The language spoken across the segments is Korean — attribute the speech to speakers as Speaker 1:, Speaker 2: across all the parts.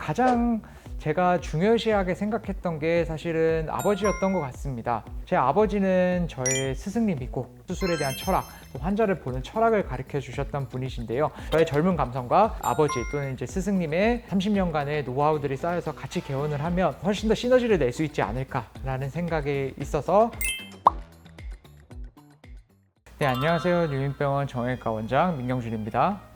Speaker 1: 가장 제가 중요시하게 생각했던 게 사실은 아버지였던 것 같습니다. 제 아버지는 저의 스승님이고 수술에 대한 철학, 환자를 보는 철학을 가르쳐 주셨던 분이신데요. 저의 젊은 감성과 아버지 또는 이제 스승님의 30년간의 노하우들이 쌓여서 같이 개원을 하면 훨씬 더 시너지를 낼 수 있지 않을까라는 생각이 있어서. 네, 안녕하세요. 유민병원 정형외과 원장 민경준입니다.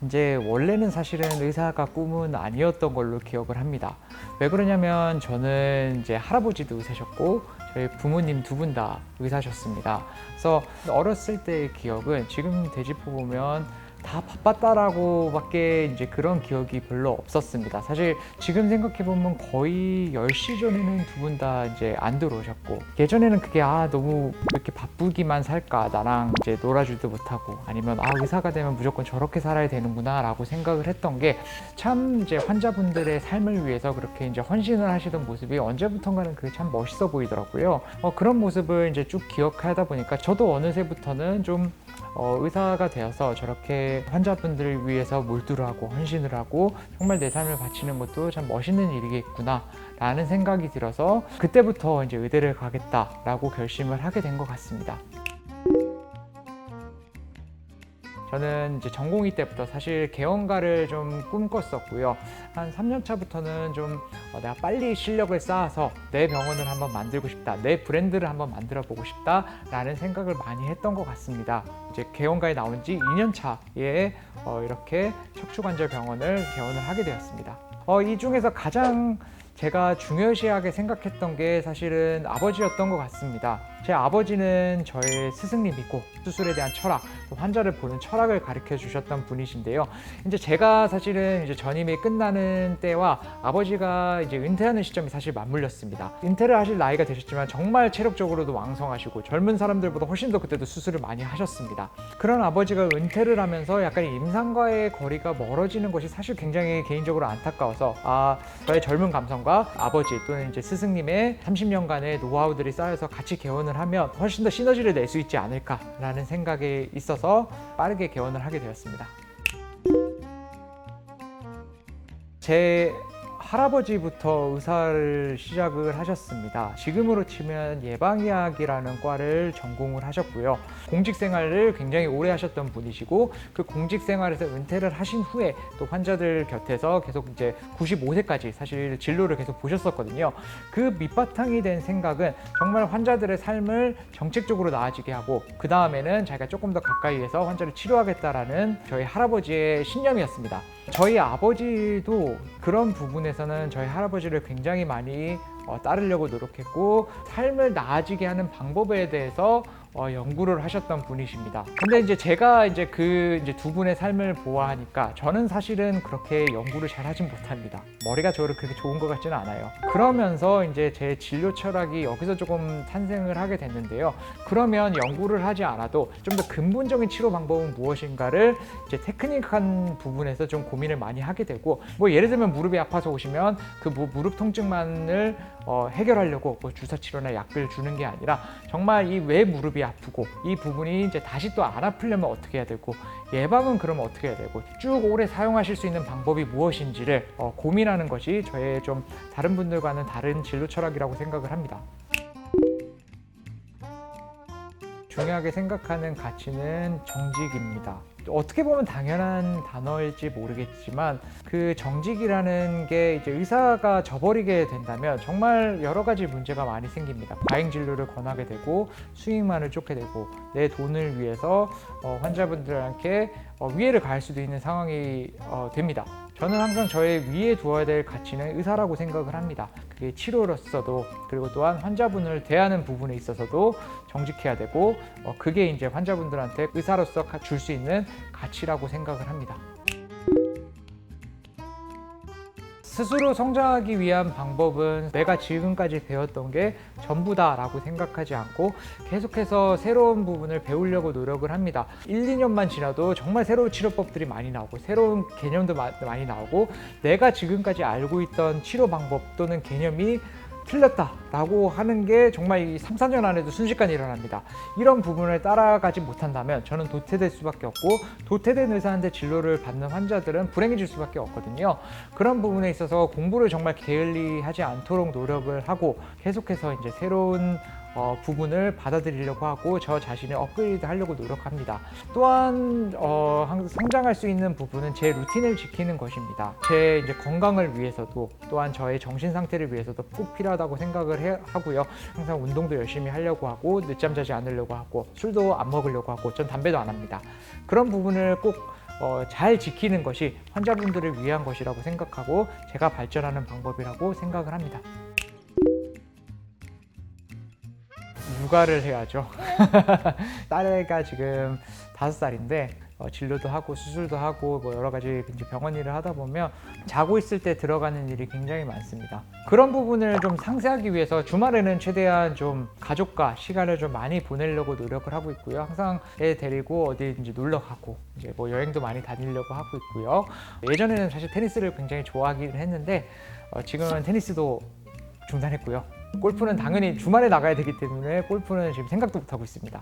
Speaker 1: 이제 원래는 사실은 의사가 꿈은 아니었던 걸로 기억을 합니다. 왜 그러냐면 저는 이제 할아버지도 의사셨고 저희 부모님 두 분 다 의사셨습니다. 그래서 어렸을 때의 기억은 지금 되짚어 보면 다 바빴다라고 밖에 이제 그런 기억이 별로 없었습니다. 사실 지금 생각해 보면 거의 10시 전에는 두 분 다 이제 안 들어오셨고, 예전에는 그게 너무 이렇게 바쁘기만 살까, 나랑 이제 놀아주지도 못하고, 아니면 의사가 되면 무조건 저렇게 살아야 되는구나 라고 생각을 했던 게, 참 이제 환자분들의 삶을 위해서 그렇게 이제 헌신을 하시던 모습이 언제부턴가는 그게 참 멋있어 보이더라고요. 그런 모습을 이제 쭉 기억하다 보니까 저도 어느새부터는 좀 의사가 되어서 저렇게 환자분들을 위해서 몰두를 하고 헌신을 하고 정말 내 삶을 바치는 것도 참 멋있는 일이겠구나 라는 생각이 들어서 그때부터 이제 의대를 가겠다라고 결심을 하게 된 것 같습니다. 저는 이제 전공의 때부터 사실 개원가를 좀 꿈꿨었고요. 한 3년 차부터는 좀 내가 빨리 실력을 쌓아서 내 병원을 한번 만들고 싶다, 내 브랜드를 한번 만들어 보고 싶다 라는 생각을 많이 했던 것 같습니다. 이제 개원가에 나온 지 2년 차에 이렇게 척추관절병원을 개원을 하게 되었습니다. 이 중에서 가장 제가 중요시하게 생각했던 게 사실은 아버지였던 것 같습니다. 제 아버지는 저의 스승님이고 수술에 대한 철학, 환자를 보는 철학을 가르쳐 주셨던 분이신데요. 이제 제가 사실은 이제 전임이 끝나는 때와 아버지가 이제 은퇴하는 시점이 사실 맞물렸습니다. 은퇴를 하실 나이가 되셨지만 정말 체력적으로도 왕성하시고 젊은 사람들보다 훨씬 더 그때도 수술을 많이 하셨습니다. 그런 아버지가 은퇴를 하면서 약간 임상과의 거리가 멀어지는 것이 사실 굉장히 개인적으로 안타까워서 저의 젊은 감성과 아버지 또는 이제 스승님의 30년간의 노하우들이 쌓여서 같이 개원을 하면 훨씬 더 시너지를 낼 수 있지 않을까라는 생각이 있어서 빠르게 개원을 하게 되었습니다. 제 할아버지부터 의사를 시작을 하셨습니다. 지금으로 치면 예방의학이라는 과를 전공을 하셨고요. 공직 생활을 굉장히 오래 하셨던 분이시고, 그 공직 생활에서 은퇴를 하신 후에 또 환자들 곁에서 계속 이제 95세까지 사실 진료를 계속 보셨었거든요. 그 밑바탕이 된 생각은 정말 환자들의 삶을 정책적으로 나아지게 하고, 그 다음에는 자기가 조금 더 가까이에서 환자를 치료하겠다라는 저희 할아버지의 신념이었습니다. 저희 아버지도 그런 부분에서는 저희 할아버지를 굉장히 많이 따르려고 노력했고, 삶을 나아지게 하는 방법에 대해서 연구를 하셨던 분이십니다. 근데 이제 제가 이제 두 분의 삶을 보아하니까 저는 사실은 그렇게 연구를 잘 하진 못합니다. 머리가 저를 그렇게 좋은 것 같지는 않아요. 그러면서 이제 제 진료 철학이 여기서 조금 탄생을 하게 됐는데요. 그러면 연구를 하지 않아도 좀 더 근본적인 치료 방법은 무엇인가를 이제 테크닉한 부분에서 좀 고민을 많이 하게 되고, 예를 들면 무릎이 아파서 오시면 그 무릎 통증만을 해결하려고 주사 치료나 약을 주는 게 아니라, 정말 이 왜 무릎이 아프고 이 부분이 이제 다시 또 안 아프려면 어떻게 해야 되고, 예방은 그러면 어떻게 해야 되고, 쭉 오래 사용하실 수 있는 방법이 무엇인지를 고민하는 것이 저의 좀 다른 분들과는 다른 진료 철학이라고 생각을 합니다. 중요하게 생각하는 가치는 정직입니다. 어떻게 보면 당연한 단어일지 모르겠지만, 그 정직이라는 게 이제 의사가 저버리게 된다면 정말 여러 가지 문제가 많이 생깁니다. 과잉 진료를 권하게 되고, 수익만을 쫓게 되고, 내 돈을 위해서 환자분들한테 위해를 가할 수도 있는 상황이 됩니다. 저는 항상 저의 위에 두어야 될 가치는 의사라고 생각을 합니다. 그게 치료로서도, 그리고 또한 환자분을 대하는 부분에 있어서도 정직해야 되고, 그게 이제 환자분들한테 의사로서 줄 수 있는 가치라고 생각을 합니다. 스스로 성장하기 위한 방법은 내가 지금까지 배웠던 게 전부다라고 생각하지 않고 계속해서 새로운 부분을 배우려고 노력을 합니다. 1, 2년만 지나도 정말 새로운 치료법들이 많이 나오고 새로운 개념도 많이 나오고, 내가 지금까지 알고 있던 치료 방법 또는 개념이 틀렸다라고 하는 게 정말 이 3, 4년 안에도 순식간에 일어납니다. 이런 부분을 따라가지 못한다면 저는 도태될 수밖에 없고, 도태된 의사한테 진료를 받는 환자들은 불행해질 수밖에 없거든요. 그런 부분에 있어서 공부를 정말 게을리하지 않도록 노력을 하고 계속해서 이제 새로운 부분을 받아들이려고 하고 저 자신을 업그레이드 하려고 노력합니다. 또한 항상 성장할 수 있는 부분은 제 루틴을 지키는 것입니다. 제 이제 건강을 위해서도, 또한 저의 정신 상태를 위해서도 꼭 필요하다고 생각을 하고요. 항상 운동도 열심히 하려고 하고, 늦잠 자지 않으려고 하고, 술도 안 먹으려고 하고, 전 담배도 안 합니다. 그런 부분을 꼭 잘 지키는 것이 환자분들을 위한 것이라고 생각하고 제가 발전하는 방법이라고 생각을 합니다. 육아를 해야죠. 딸애가 지금 5살인데 진료도 하고 수술도 하고 뭐 여러 가지 이제 병원 일을 하다 보면 자고 있을 때 들어가는 일이 굉장히 많습니다. 그런 부분을 좀 상쇄하기 위해서 주말에는 최대한 좀 가족과 시간을 좀 많이 보내려고 노력을 하고 있고요. 항상 애 데리고 어디 이제 놀러 가고 이제 뭐 여행도 많이 다니려고 하고 있고요. 예전에는 사실 테니스를 굉장히 좋아하기는 했는데 지금은 테니스도 중단했고요. 골프는 당연히 주말에 나가야 되기 때문에 골프는 지금 생각도 못하고 있습니다.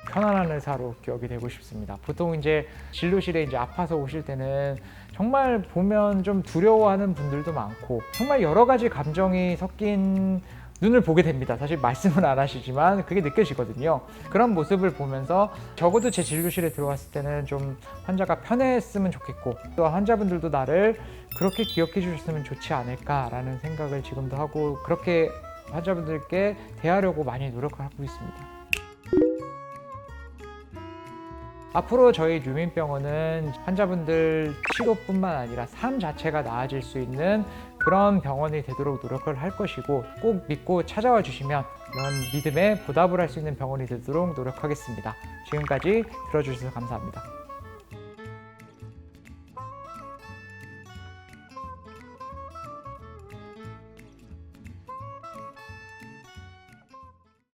Speaker 1: 편안한 의사로 기억이 되고 싶습니다. 보통 이제 진료실에 이제 아파서 오실 때는 정말 보면 좀 두려워하는 분들도 많고 정말 여러 가지 감정이 섞인 눈을 보게 됩니다. 사실 말씀은 안 하시지만 그게 느껴지거든요. 그런 모습을 보면서 적어도 제 진료실에 들어왔을 때는 좀 환자가 편했으면 좋겠고, 또 환자분들도 나를 그렇게 기억해 주셨으면 좋지 않을까라는 생각을 지금도 하고, 그렇게 환자분들께 대하려고 많이 노력을 하고 있습니다. 앞으로 저희 뉴민병원은 환자분들 치료뿐만 아니라 삶 자체가 나아질 수 있는 그런 병원이 되도록 노력을 할 것이고, 꼭 믿고 찾아와 주시면 이런 믿음에 보답을 할 수 있는 병원이 되도록 노력하겠습니다. 지금까지 들어주셔서 감사합니다.